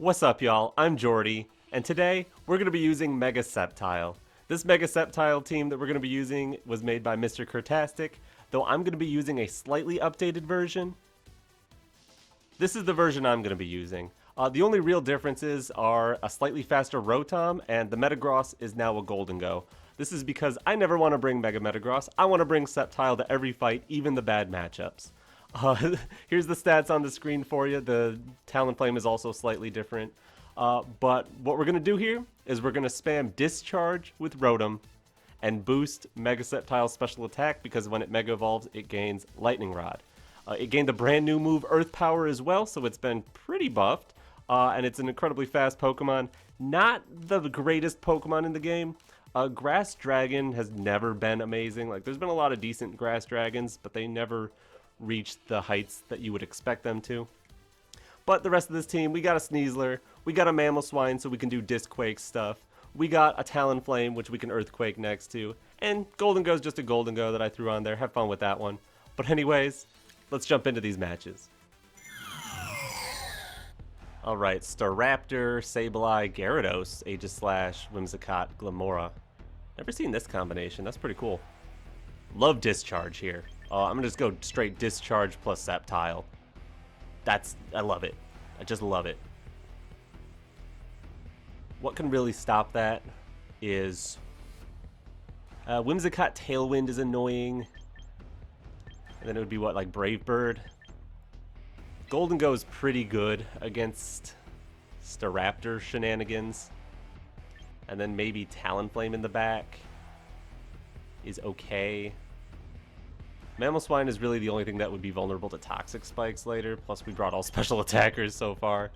What's up, y'all? I'm Jordy, and today we're going to be using Mega Sceptile. This Mega Sceptile team that we're going to be using was made by MrCurtastic, though I'm going to be using a slightly updated version. This is the version I'm going to be using. The only real differences are a slightly faster Rotom, and the Metagross is now a Golden Go. This is because I never want to bring Mega Metagross. I want to bring Sceptile to every fight, even the bad matchups. Here's the stats on the screen for you. The Talonflame is also slightly different. But what we're going to do here is we're going to spam Discharge with Rotom and boost Mega Sceptile's special attack because when it Mega Evolves, it gains Lightning Rod. It gained a brand new move, Earth Power, as well, so it's been pretty buffed. And it's an incredibly fast Pokemon. Not the greatest Pokemon in the game. Grass Dragon has never been amazing. Like, there's been a lot of decent Grass Dragons, but they never reached the heights that you would expect them to. But the rest of this team, we got a Sneasler, we got a Mamoswine so we can do Disc-Quake stuff, we got a Talonflame which we can Earthquake next to, and Golden Go's just a Golden Go that I threw on there. Have fun with that one. But anyways, let's jump into these matches. Alright, Staraptor, Sableye, Gyarados, Aegislash, Whimsicott, Glimmora. Never seen this combination, that's pretty cool. Love Discharge here. I'm gonna just go straight Discharge plus Sceptile. I love it. I just love it. What can really stop that is Whimsicott Tailwind is annoying. And then it would be what, like Brave Bird? Golden Go is pretty good against Staraptor shenanigans. And then maybe Talonflame in the back is okay. Mamoswine is really the only thing that would be vulnerable to Toxic Spikes later, plus we brought all special attackers so far.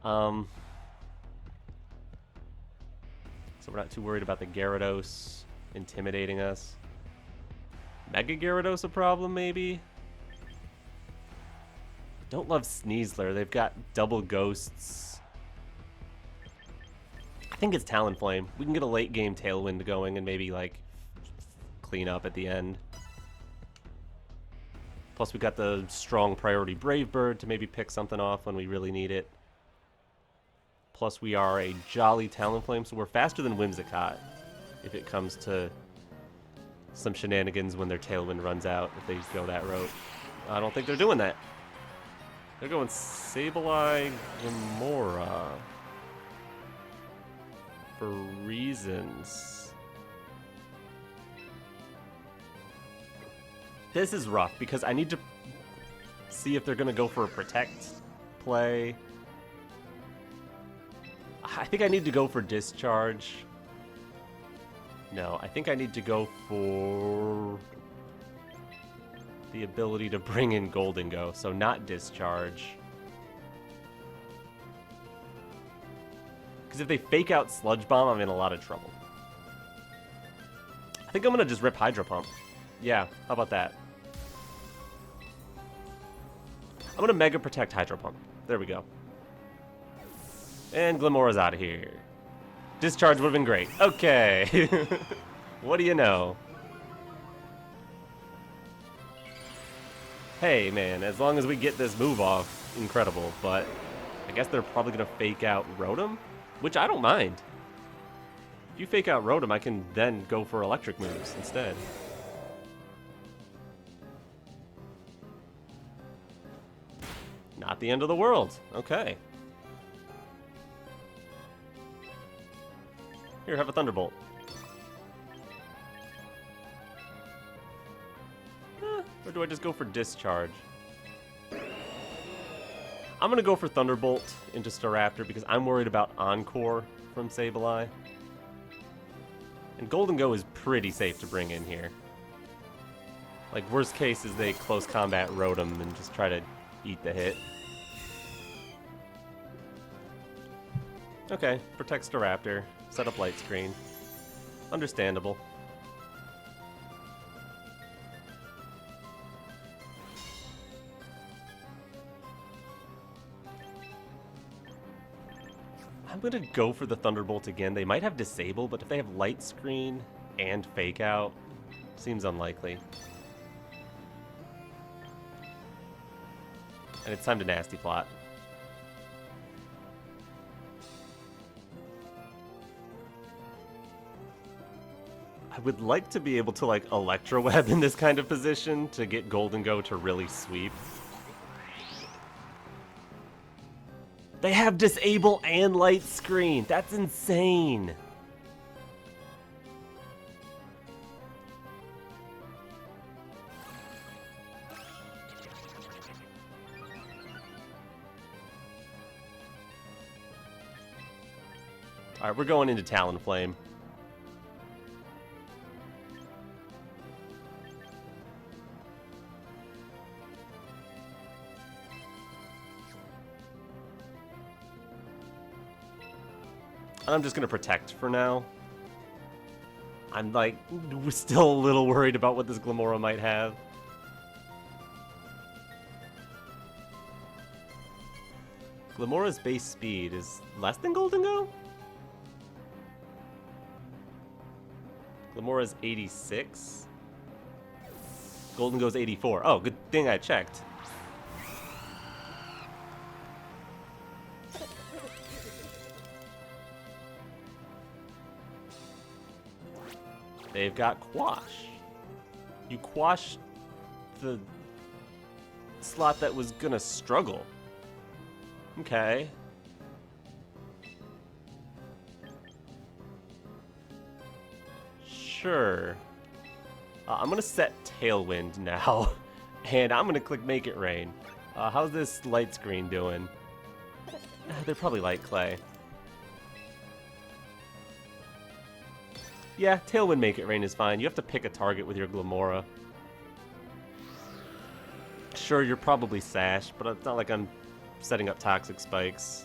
So we're not too worried about the Gyarados intimidating us. Mega Gyarados a problem, maybe? Don't love Sneasler. They've got double ghosts. I think it's Talonflame. We can get a late game Tailwind going and maybe like clean up at the end. Plus we got the strong priority Brave Bird to maybe pick something off when we really need it. Plus we are a jolly Talonflame, so we're faster than Whimsicott if it comes to some shenanigans when their Tailwind runs out, if they go that route. I don't think they're doing that. They're going Sableye, Glimmora for reasons. This is rough because I need to see if they're going to go for a Protect play. I think I need to go for Discharge. No, I think I need to go for the ability to bring in Golden Go, so not Discharge. Because if they fake out Sludge Bomb, I'm in a lot of trouble. I think I'm going to just rip Hydro Pump. Yeah, how about that? I'm going to Mega Protect Hydro Pump. There we go. And Glimmora's out of here. Discharge would have been great. Okay. What do you know? Hey, man, as long as we get this move off, incredible. But I guess they're probably going to fake out Rotom, which I don't mind. If you fake out Rotom, I can then go for electric moves instead. Not the end of the world. Okay. Here, have a Thunderbolt. Or do I just go for Discharge? I'm going to go for Thunderbolt into Staraptor because I'm worried about Encore from Sableye. And Golden Go is pretty safe to bring in here. Like, worst case is they close combat Rotom and just try to eat the hit. Okay, protect Staraptor. Set up Light Screen. Understandable. I'm gonna go for the Thunderbolt again. They might have Disable, but if they have Light Screen and Fake Out, seems unlikely. And it's time to Nasty Plot. I would like to be able to, like, Electro Web in this kind of position to get Golden Go to really sweep. They have Disable and Light Screen! That's insane! Alright, we're going into Talonflame. I'm just gonna protect for now. I'm like still a little worried about what this Glimmora might have. Glimmora's base speed is less than Golden Go? Glimmora's 86. Golden Go's 84. Oh, good thing I checked. They've got Quash. You quash the slot that was gonna struggle. Okay. Sure. I'm gonna set Tailwind now, and I'm gonna click Make It Rain. How's this light screen doing? They're probably light clay. Yeah, Tailwind Make It Rain is fine. You have to pick a target with your Glimmora. Sure, you're probably Sash, but it's not like I'm setting up Toxic Spikes.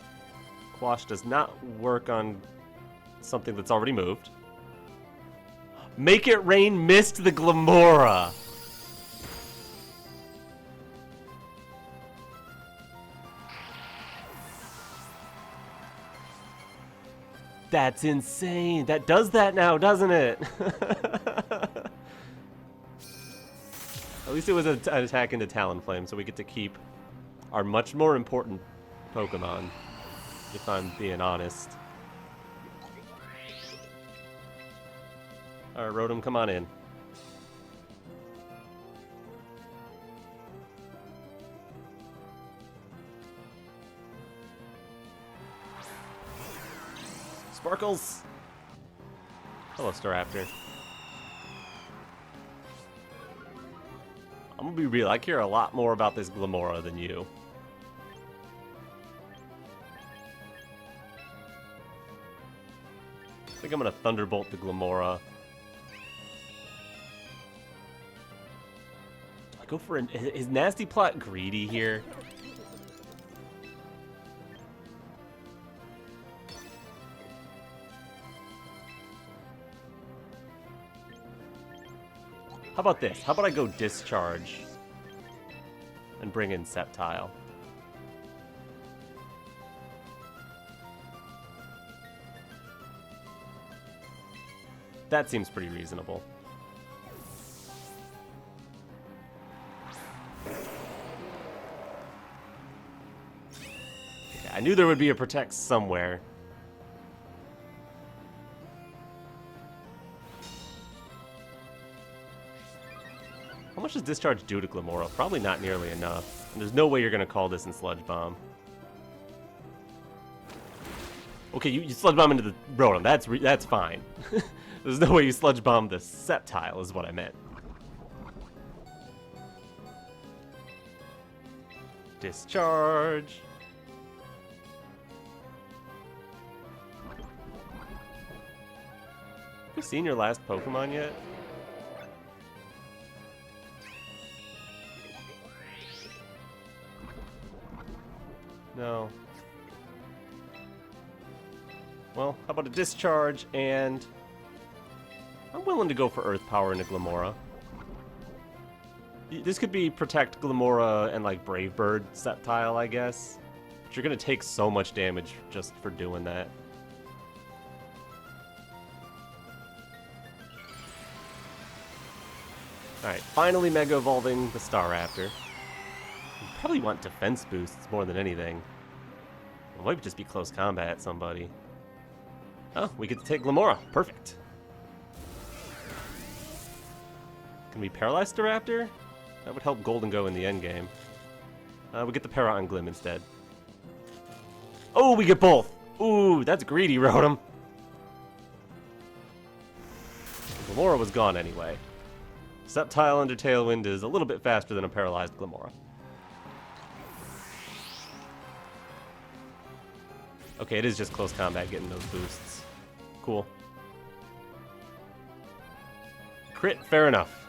Quash does not work on something that's already moved. Make It Rain missed the Glimmora! That's insane. That does that now, doesn't it? At least it was an attack into Talonflame, so we get to keep our much more important Pokemon, if I'm being honest. Alright, Rotom, come on in. Sparkles! Hello, Staraptor. I'm gonna be real, I care a lot more about this Glimmora than you. I think I'm gonna Thunderbolt the Glimmora. Do I go for an... Is Nasty Plot greedy here? How about this? How about I go Discharge and bring in Sceptile? That seems pretty reasonable. Okay, I knew there would be a Protect somewhere. How much does Discharge do to Glimmora? Probably not nearly enough. And there's no way you're going to call this in Sludge Bomb. Okay, you Sludge Bomb into the Rotom. That's fine. There's no way you Sludge Bomb the Sceptile is what I meant. Discharge. Have you seen your last Pokemon yet? No. Well, how about a Discharge, and I'm willing to go for Earth Power into Glimmora. This could be Protect Glimmora and like Brave Bird Sceptile, I guess. But you're gonna take so much damage just for doing that. Alright, finally Mega Evolving the Staraptor. Probably want defense boosts more than anything. It might just be close combat at somebody. Oh, we get to take Glimmora. Perfect. Can we paralyze Staraptor? That would help Golden Go in the endgame. We get the Para on Glim instead. Oh, we get both! Ooh, that's greedy, Rotom. Glimmora was gone anyway. Sceptile under Tailwind is a little bit faster than a paralyzed Glimmora. Okay, it is just close combat getting those boosts. Cool. Crit, fair enough.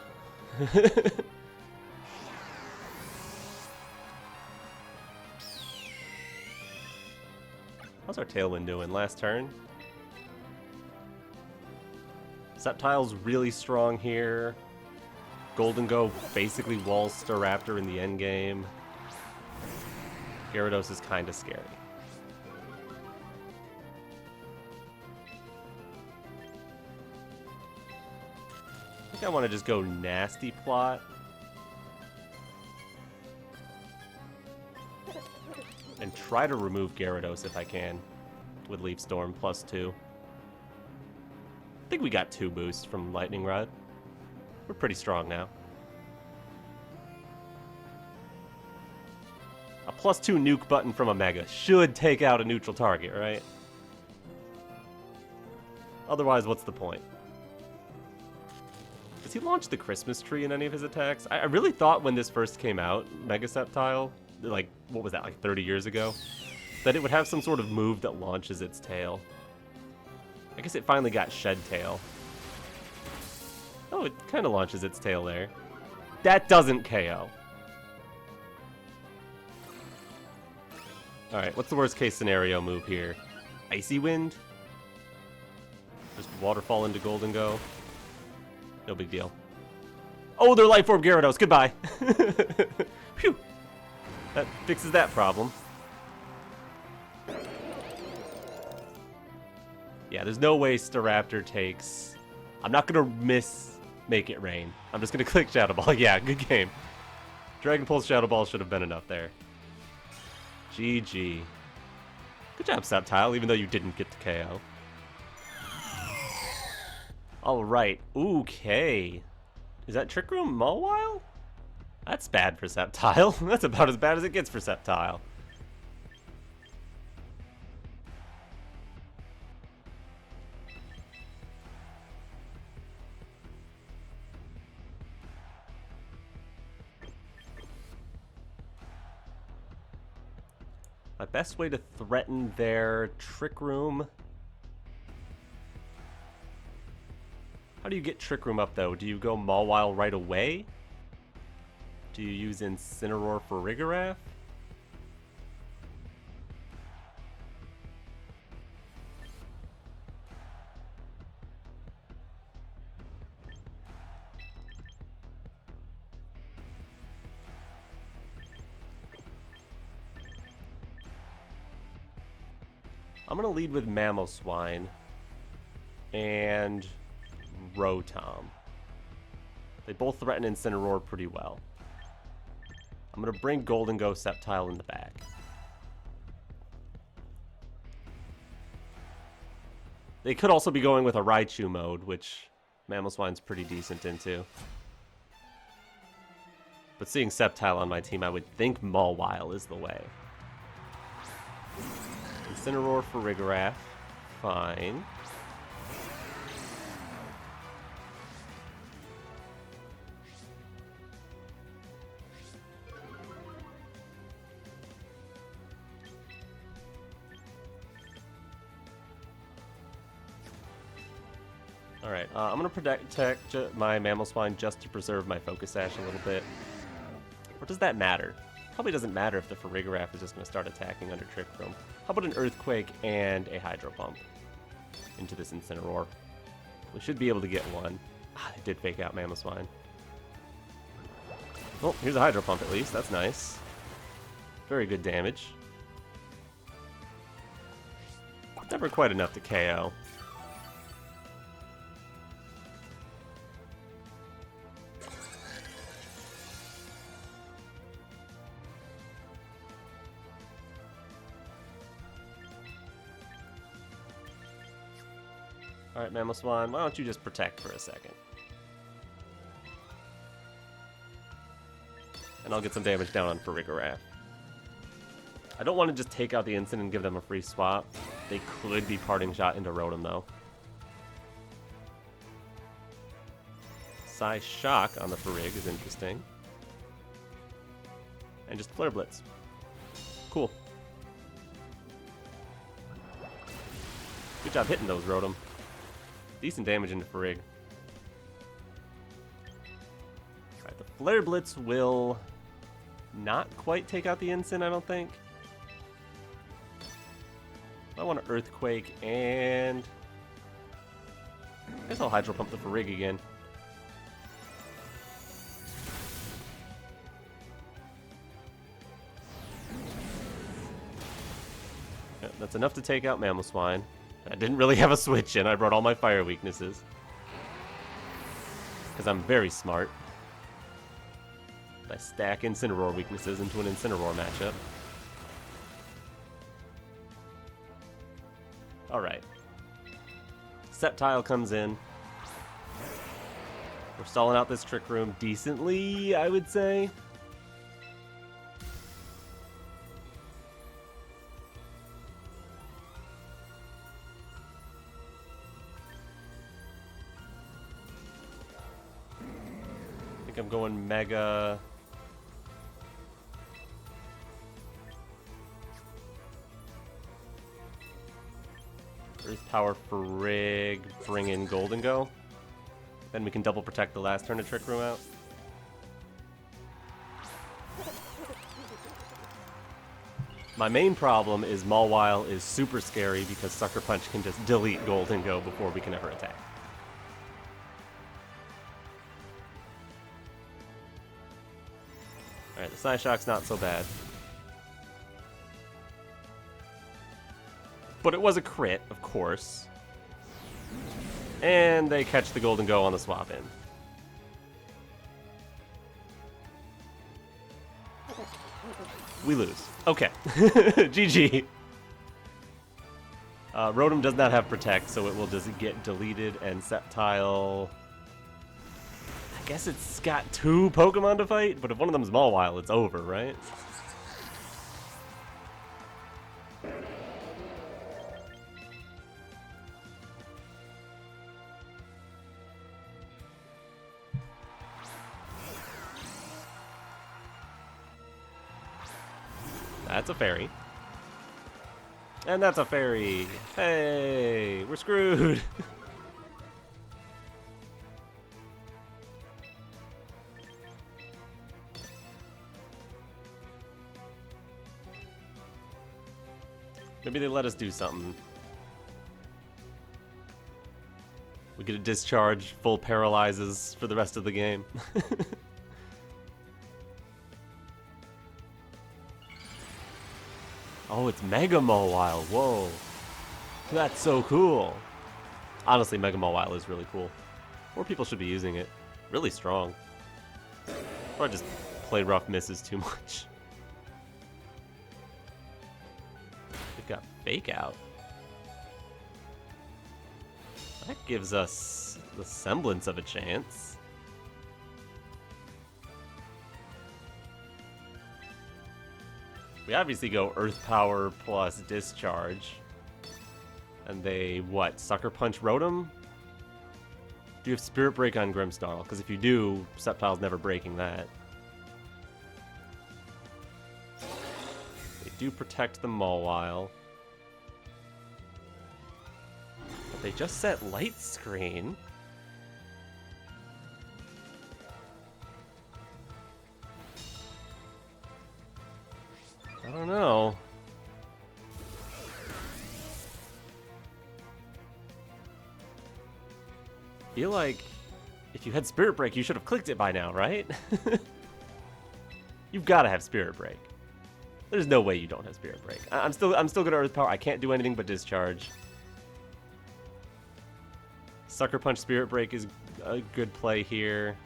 How's our Tailwind doing? Last turn? Sceptile's really strong here. Golden Go basically walls Staraptor in the endgame. Gyarados is kind of scary. I think I want to just go Nasty Plot. And try to remove Gyarados if I can with Leaf Storm +2. I think we got 2 boosts from Lightning Rod. We're pretty strong now. A +2 nuke button from a Mega should take out a neutral target, right? Otherwise, what's the point? Does he launch the Christmas tree in any of his attacks? I really thought when this first came out, Mega Sceptile, like, what was that, like 30 years ago? That it would have some sort of move that launches its tail. I guess it finally got Shed Tail. Oh, it kind of launches its tail there. That doesn't KO. Alright, what's the worst case scenario move here? Icy Wind? Just Waterfall into Golden Go? No big deal. Oh, they're Life Orb Gyarados. Goodbye. Phew. That fixes that problem. Yeah, there's no way Staraptor takes... I'm not going to Make It Rain. I'm just going to click Shadow Ball. Yeah, good game. Dragon Pulse Shadow Ball should have been enough there. GG. Good job, Sceptile, even though you didn't get the KO. Alright, okay. Is that Trick Room Mawile? That's bad for Sceptile. That's about as bad as it gets for Sceptile. My best way to threaten their Trick Room... How do you get Trick Room up, though? Do you go Mawile right away? Do you use Incineroar for Rigorath? I'm going to lead with Mamoswine and Rotom. They both threaten Incineroar pretty well. I'm going to bring Golden Go Sceptile in the back. They could also be going with a Raichu mode, which Mamoswine's pretty decent into. But seeing Sceptile on my team, I would think Mawile is the way. Incineroar for Rigorath. Fine. Alright, I'm going to protect my Mamoswine just to preserve my Focus Sash a little bit. Or does that matter? Probably doesn't matter if the Farigiraf is just going to start attacking under Trick Room. How about an Earthquake and a Hydro Pump into this Incineroar? We should be able to get one. Ah, I did fake out Mamoswine. Oh, here's a Hydro Pump at least. That's nice. Very good damage. Never quite enough to KO. Alright, Mamoswine, why don't you just protect for a second? And I'll get some damage down on Farigiraf. I don't want to just take out the instant and give them a free swap. They could be parting shot into Rotom, though. Psy Shock on the Farig is interesting. And just Flare Blitz. Cool. Good job hitting those, Rotom. Decent damage into Farig. Alright, the Flare Blitz will not quite take out the Ensign, I don't think. I want an Earthquake, and I guess I'll Hydro Pump the Farig again. Yeah, that's enough to take out Mamoswine. I didn't really have a switch in. I brought all my fire weaknesses. Because I'm very smart. I stack Incineroar weaknesses into an Incineroar matchup. Alright. Sceptile comes in. We're stalling out this Trick Room decently, I would say. I think I'm going Mega. Earth Power Farig, bring in Golden Go. Then we can double protect the last turn to Trick Room out. My main problem is Mawile is super scary because Sucker Punch can just delete Golden Go before we can ever attack. Alright, the Psyshock's not so bad. But it was a crit, of course. And they catch the Golden Go on the swap in. We lose. Okay. GG. Rotom does not have Protect, so it will just get deleted, and Sceptile... I guess it's got 2 Pokemon to fight, but if one of them's Mawile, it's over, right? That's a fairy. And that's a fairy. Hey, we're screwed. Maybe they let us do something. We get a Discharge, full paralyzes for the rest of the game. Oh, it's Mega Mawile. Whoa. That's so cool. Honestly, Mega Mawile is really cool. More people should be using it. Really strong. Or I just play rough misses too much. We've got Fake Out. That gives us the semblance of a chance. We obviously go Earth Power plus Discharge. And they, what, Sucker Punch Rotom? Do you have Spirit Break on Grimmsnarl? Because if you do, Sceptile's never breaking that. They do protect the Mawile. But they just set Light Screen. I don't know. Feel like if you had Spirit Break, you should have clicked it by now, right? You've got to have Spirit Break. There's no way you don't have Spirit Break. I'm still good at Earth Power. I can't do anything but Discharge. Sucker Punch Spirit Break is a good play here.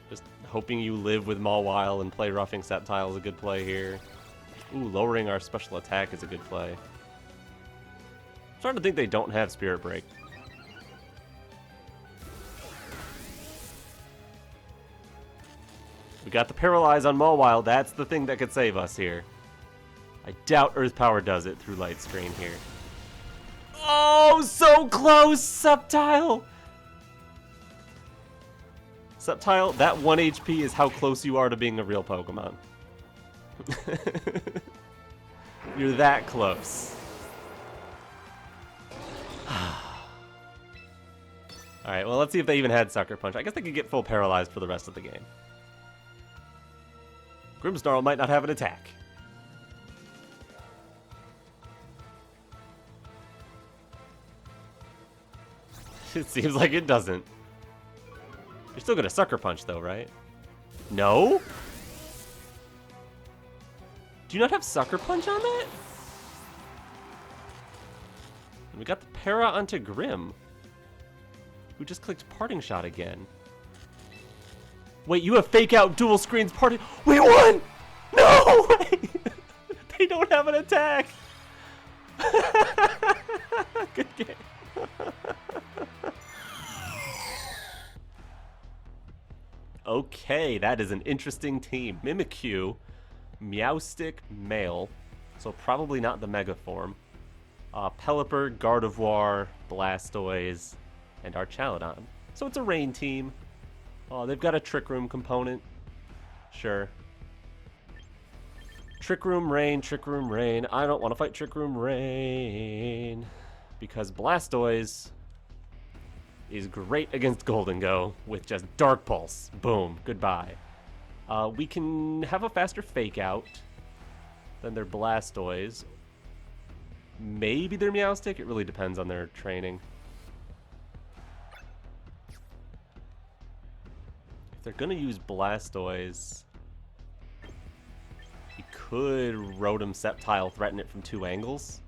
Just hoping you live with Mawile and play Roughing Sceptile is a good play here. Ooh, lowering our special attack is a good play. I'm starting to think they don't have Spirit Break. We got the Paralyze on Mawile. That's the thing that could save us here. I doubt Earth Power does it through Light Screen here. Oh, so close, Sceptile! Sceptile, that 1 HP is how close you are to being a real Pokemon. You're that close. Alright, well, let's see if they even had Sucker Punch. I guess they could get full paralyzed for the rest of the game. Grimmsnarl might not have an attack. It seems like it doesn't. You're still gonna Sucker Punch, though, right? No? Do you not have Sucker Punch on that? We got the Para onto Grimm, who just clicked Parting Shot again. Wait, you have Fake Out Dual Screens Parting... We won! No! They don't have an attack! Good game. Okay, that is an interesting team. Mimikyu, Meowstic, Male, so probably not the Mega form. Pelipper, Gardevoir, Blastoise, and Archaludon. So it's a Rain team. They've got a Trick Room component. Sure. Trick Room Rain, Trick Room Rain. I don't want to fight Trick Room Rain because Blastoise is great against Golden-Go with just Dark Pulse. Boom. Goodbye. We can have a faster Fake Out than their Blastoise. Maybe their Meowstic. It really depends on their training. If they're going to use Blastoise, he could Rotom Sceptile threaten it from 2 angles.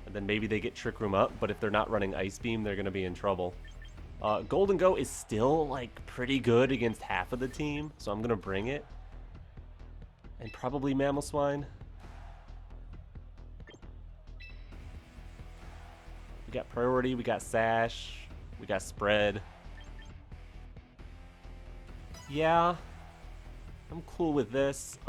And then maybe they get Trick Room up, but if they're not running Ice Beam, they're going to be in trouble. Golden-Go is still, like, pretty good against half of the team, so I'm going to bring it. And probably Mamoswine. We got Priority, we got Sash, we got Spread. Yeah, I'm cool with this.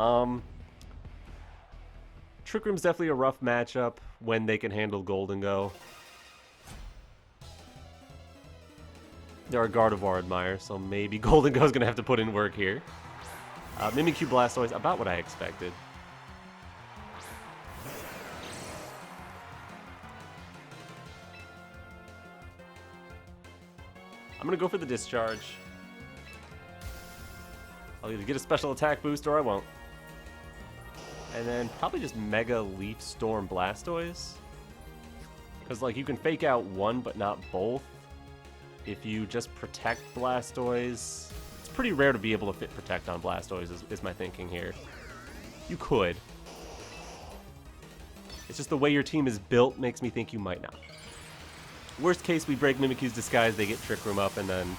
Trick Room's definitely a rough matchup when they can handle Golden-Go. They're a Gardevoir admirer, so maybe Golden-Go's gonna have to put in work here. Mimikyu Blastoise, about what I expected. I'm gonna go for the Discharge. I'll either get a special attack boost or I won't. And then probably just Mega Leaf Storm Blastoise. Because, like, you can Fake Out one but not both. If you just Protect Blastoise, it's pretty rare to be able to fit Protect on Blastoise, is my thinking here. You could. It's just the way your team is built makes me think you might not. Worst case, we break Mimikyu's Disguise, they get Trick Room up, and then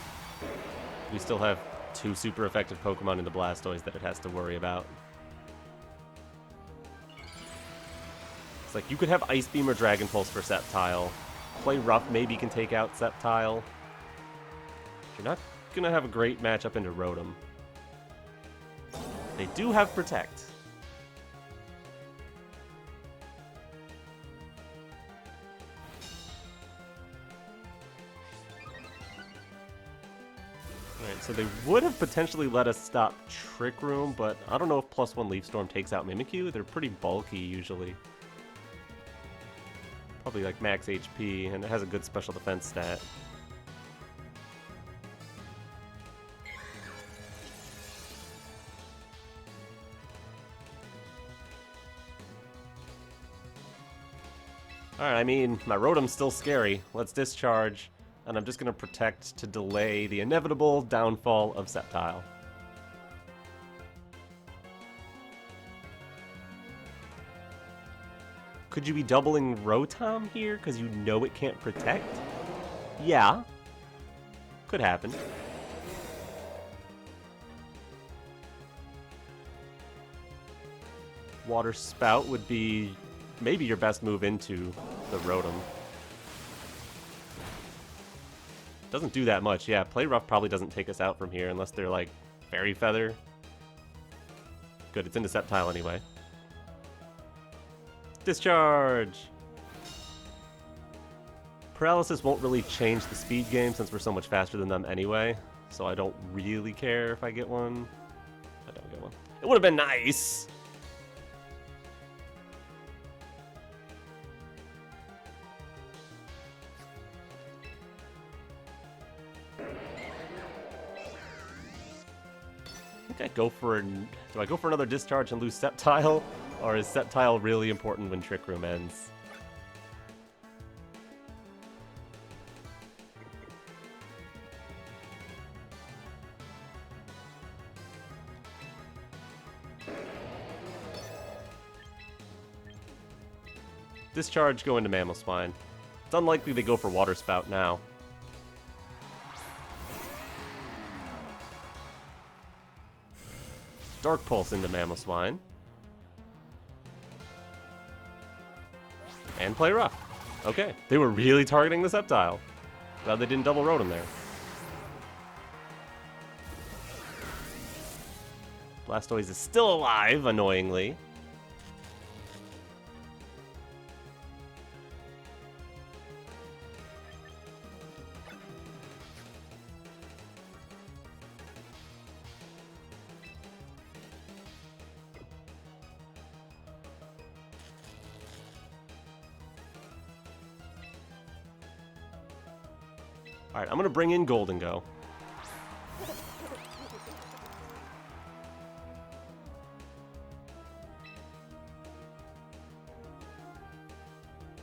we still have 2 super effective Pokemon in the Blastoise that it has to worry about. It's like, you could have Ice Beam or Dragon Pulse for Sceptile. Play rough, maybe you can take out Sceptile. You're not going to have a great matchup into Rotom. They do have Protect. Alright, so they would have potentially let us stop Trick Room, but I don't know if +1 Leaf Storm takes out Mimikyu. They're pretty bulky usually. Probably like max HP, and it has a good special defense stat. Alright, I mean, my Rotom's still scary. Let's Discharge, and I'm just going to Protect to delay the inevitable downfall of Sceptile. Could you be doubling Rotom here because you know it can't Protect? Yeah. Could happen. Water Spout would be maybe your best move into the Rotom. Doesn't do that much. Yeah, Play Rough probably doesn't take us out from here unless they're like Fairy Feather. Good, it's into Sceptile anyway. Discharge! Paralysis won't really change the speed game since we're so much faster than them anyway, so I don't really care if I get one. I don't get one. It would have been nice! I go for do I go for another Discharge and lose Sceptile, or is Sceptile really important when Trick Room ends? Discharge go into Mamoswine. It's unlikely they go for Water Spout now. Dark Pulse into Mamoswine. And Play Rough. Okay, they were really targeting the Sceptile. Glad they didn't double Rotom there. Blastoise is still alive, annoyingly. Alright, I'm going to bring in Golden Go.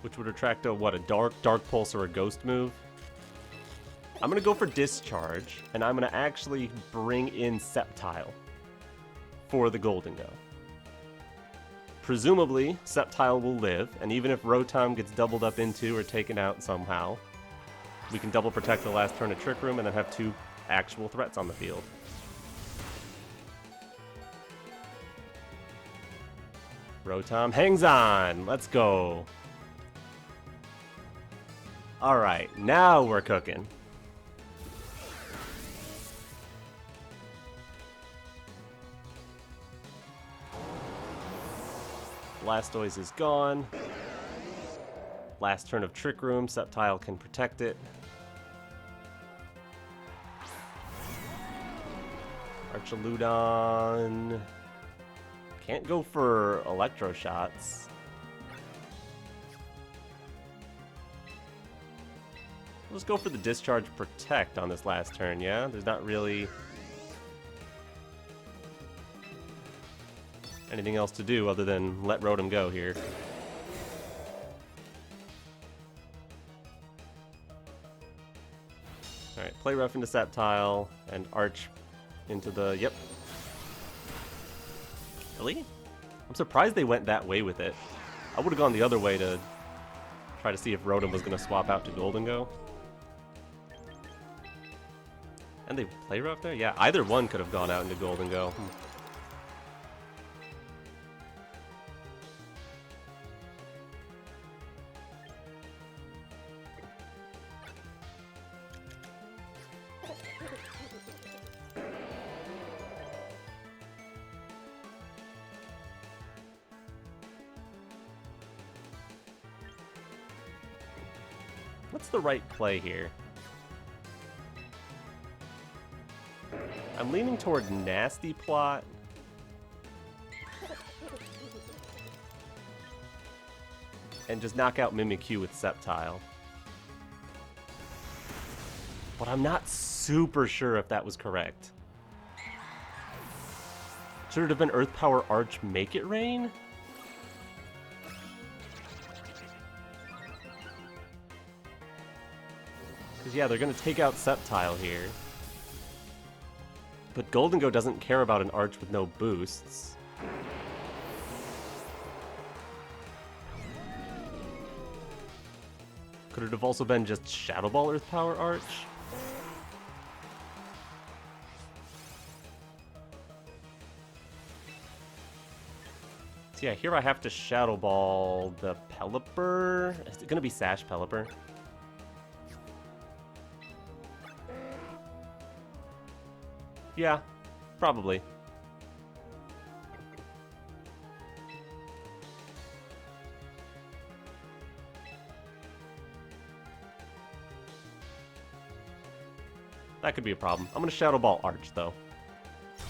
Which would attract a, what, a Dark Pulse or a Ghost move? I'm going to go for Discharge, and I'm going to actually bring in Sceptile for the Golden Go. Presumably, Sceptile will live, and even if Rotom gets doubled up into or taken out somehow, we can double protect the last turn of Trick Room and then have two actual threats on the field. Rotom hangs on. Let's go. Alright, now we're cooking. Blastoise is gone. Last turn of Trick Room, Sceptile can protect it. Archaludon can't go for Electro Shots. Let's go for the Discharge Protect on this last turn, yeah? There's not really anything else to do other than let Rotom go here. Alright, Play Rough into Sceptile, and Arch into the... Yep. Really? I'm surprised they went that way with it. I would have gone the other way to try to see if Rotom was going to swap out to Golden Go. And they Play Rough there? Yeah, either one could have gone out into Golden Go. What's the right play here? I'm leaning toward Nasty Plot. And just knock out Mimikyu with Sceptile. But I'm not super sure if that was correct. Should it have been Earth Power Arch Make It Rain? Because yeah, they're going to take out Sceptile here. But Golden Go doesn't care about an Arch with no boosts. Could it have also been just Shadow Ball Earth Power Arch? So yeah, here I have to Shadow Ball the Pelipper. Is it going to be Sash Pelipper? Yeah, probably. That could be a problem. I'm going to Shadow Ball Arch, though.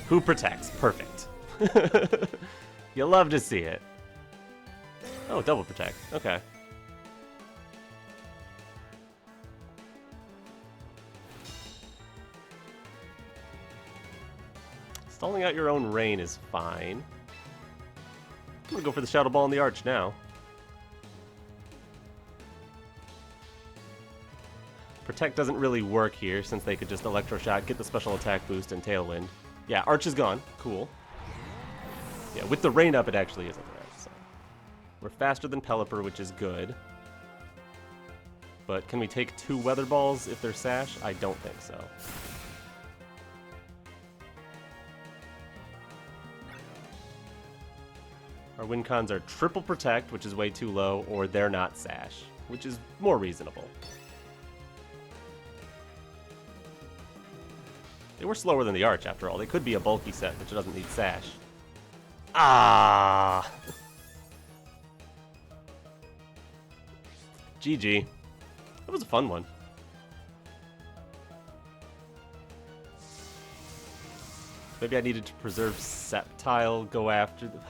Who protects? Perfect. You love to see it. Oh, double protect. Okay. Stalling out your own rain is fine. I'm going to go for the Shadow Ball and the Arch now. Protect doesn't really work here, since they could just Electroshock, get the special attack boost, and Tailwind. Yeah, Arch is gone. Cool. Yeah, with the rain up, it actually is a threat. So. We're faster than Pelipper, which is good. But can we take 2 Weather Balls if they're Sash? I don't think so. Our win cons are triple Protect, which is way too low, or they're not Sash, which is more reasonable. They were slower than the Arch, after all. They could be a bulky set, which doesn't need Sash. Ah! GG. That was a fun one. Maybe I needed to preserve Sceptile, go after the...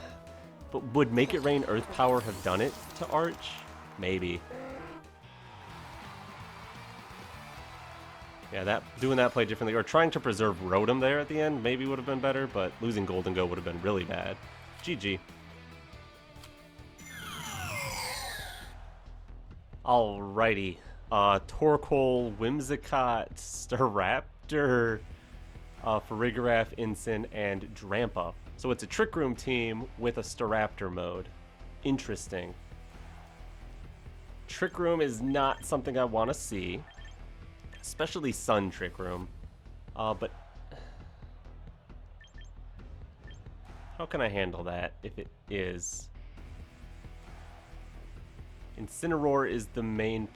But would Make It Rain Earth Power have done it to Arch? Maybe. Yeah, doing that play differently, or trying to preserve Rotom there at the end maybe would have been better, but losing Golden Go would have been really bad. GG. Alrighty. Torkoal, Whimsicott, Staraptor, Farigiraf, Incin, and Drampa. So it's a Trick Room team with a Staraptor mode. Interesting. Trick Room is not something I want to see. Especially Sun Trick Room. But how can I handle that if it is? Incineroar is the main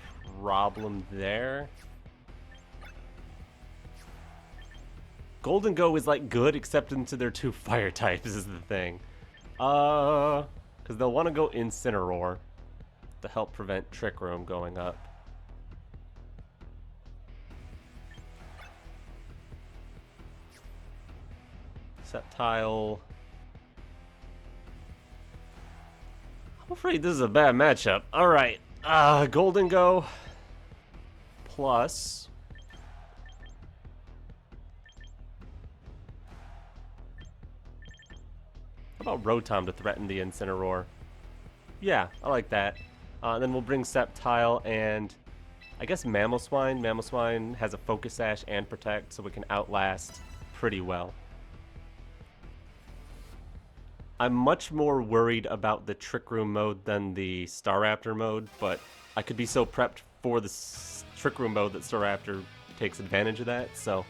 problem there. Golden Go is like good except into their 2 fire types is the thing. Because they'll want to go Incineroar to help prevent Trick Room going up. Sceptile. I'm afraid this is a bad matchup. Alright. Golden Go plus how about Rotom to threaten the Incineroar? Yeah, I like that. Then we'll bring Sceptile and I guess Mamoswine. Mamoswine has a Focus Sash and Protect, so we can outlast pretty well. I'm much more worried about the Trick Room mode than the Staraptor mode, but I could be so prepped for the Trick Room mode that Staraptor takes advantage of that, so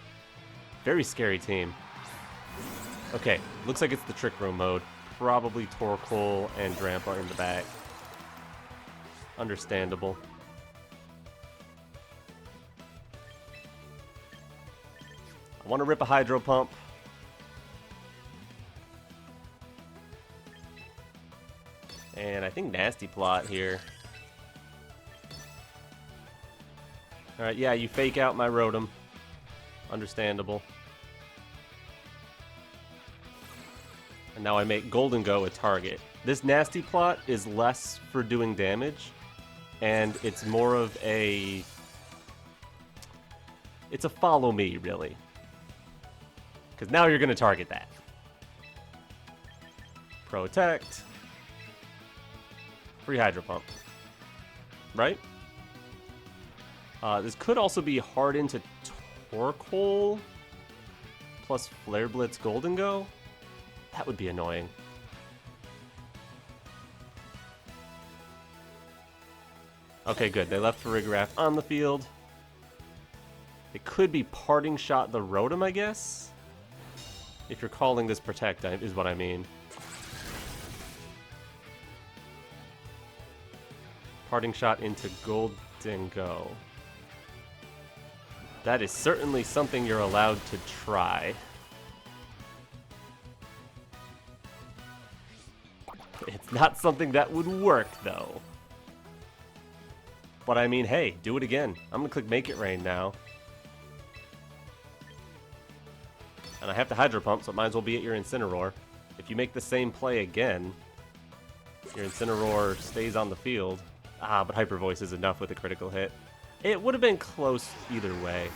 very scary team. Okay, looks like it's the Trick Room mode. Probably Torkoal and Drampa in the back. Understandable. I want to rip a Hydro Pump. And I think Nasty Plot here. Alright, yeah, you fake out my Rotom. Understandable. And now I make Golden Go a target. This Nasty Plot is less for doing damage, and it's more of a... It's a follow me, really. Because now you're going to target that. Protect. Free Hydro Pump. Right? This could also be hard into Torkoal plus Flare Blitz Golden Go. That would be annoying. Okay, good. They left Farigiraf on the field. It could be Parting Shot the Rotom, I guess? If you're calling this Protect, is what I mean. Parting Shot into Golden Go. That is certainly something you're allowed to try. It's not something that would work, though. But I mean, hey, do it again. I'm gonna click Make It Rain now. And I have to Hydro Pump, so it might as well be at your Incineroar. If you make the same play again, your Incineroar stays on the field. Ah, but Hyper Voice is enough with a critical hit. It would have been close either way.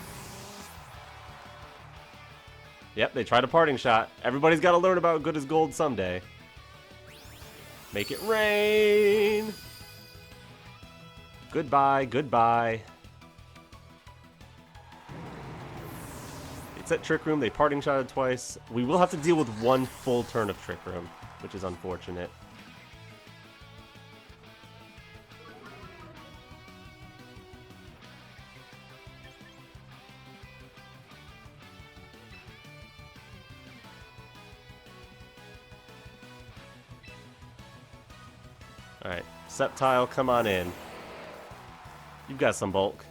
Yep, they tried a Parting Shot. Everybody's got to learn about good as gold someday. Make it rain! Goodbye, goodbye. It's at Trick Room. They Parting Shotted twice. We will have to deal with one full turn of Trick Room, which is unfortunate. Alright, Sceptile, come on in. You've got some bulk.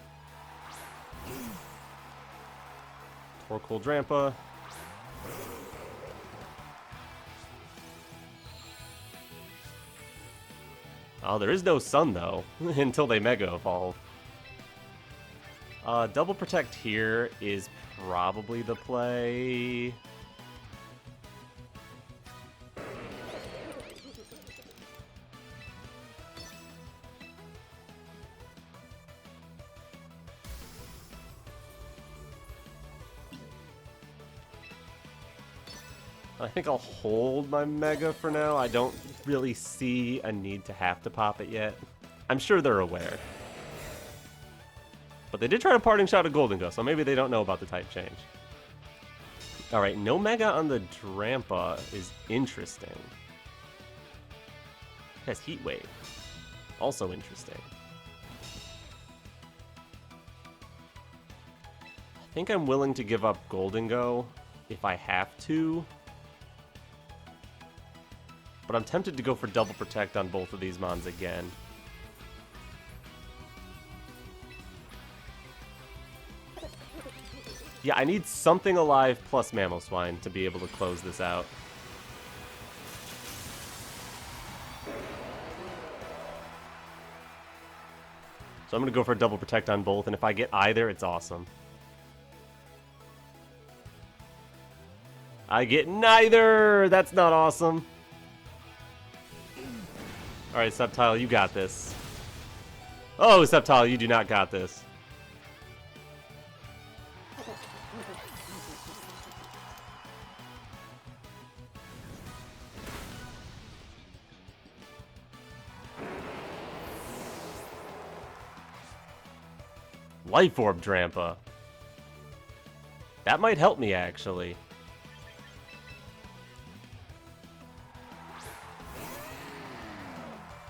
Torkoal Drampa. Oh, there is no Sun, though, until they Mega Evolve. Double Protect here is probably the play. I think I'll hold my Mega for now. I don't really see a need to have to pop it yet. I'm sure they're aware. But they did try to Parting Shot a Golden Go, so maybe they don't know about the type change. Alright, no Mega on the Drampa is interesting. It has Heat Wave. Also interesting. I think I'm willing to give up Golden Go if I have to. But I'm tempted to go for Double Protect on both of these Mons again. Yeah, I need something alive plus Mamoswine to be able to close this out. So I'm going to go for a Double Protect on both, and if I get either, it's awesome. I get neither! That's not awesome. Alright, Sceptile, you got this. Oh, Sceptile, you do not got this. Life Orb Drampa. That might help me, actually.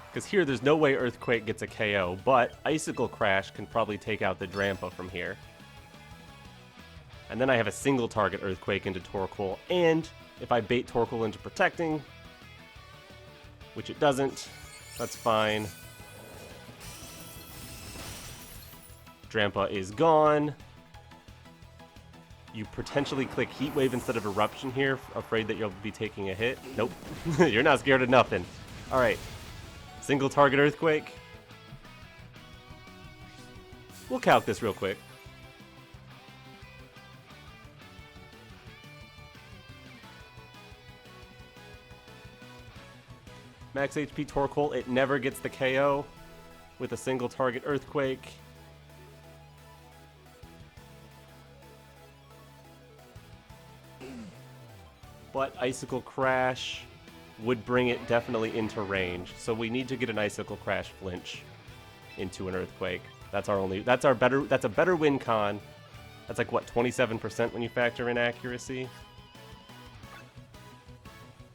Because here, there's no way Earthquake gets a KO, but Icicle Crash can probably take out the Drampa from here. And then I have a single target Earthquake into Torkoal, and if I bait Torkoal into protecting, which it doesn't, that's fine. Drampa is gone. You potentially click Heat Wave instead of Eruption here, afraid that you'll be taking a hit. Nope. You're not scared of nothing. Alright. Single target Earthquake. We'll calc this real quick. Max HP Torkoal, it never gets the KO with a single target Earthquake. But Icicle Crash would bring it definitely into range. So we need to get an Icicle Crash flinch into an Earthquake. That's a better win con. That's like what, 27% when you factor in accuracy?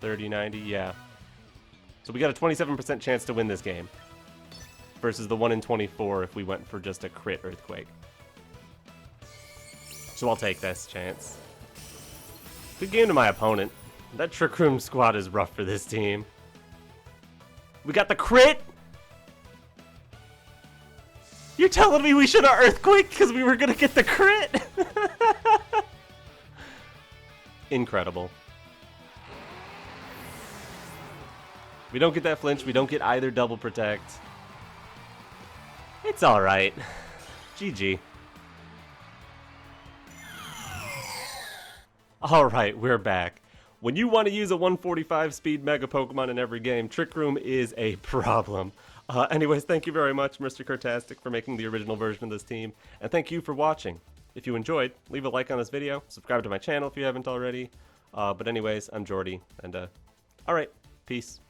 30-90, yeah. So we got a 27% chance to win this game versus the 1 in 24 if we went for just a crit Earthquake. So I'll take this chance. Good game to my opponent. That Trick Room squad is rough for this team. We got the crit! You're telling me we should have Earthquake because we were going to get the crit? Incredible. We don't get that flinch. We don't get either double protect. It's alright. GG. Alright, we're back. When you want to use a 145 speed Mega Pokemon in every game, Trick Room is a problem. Anyways, thank you very much, MrCurtastic, for making the original version of this team, and thank you for watching. If you enjoyed, leave a like on this video, subscribe to my channel if you haven't already. But anyways, I'm Jordy, and alright, peace.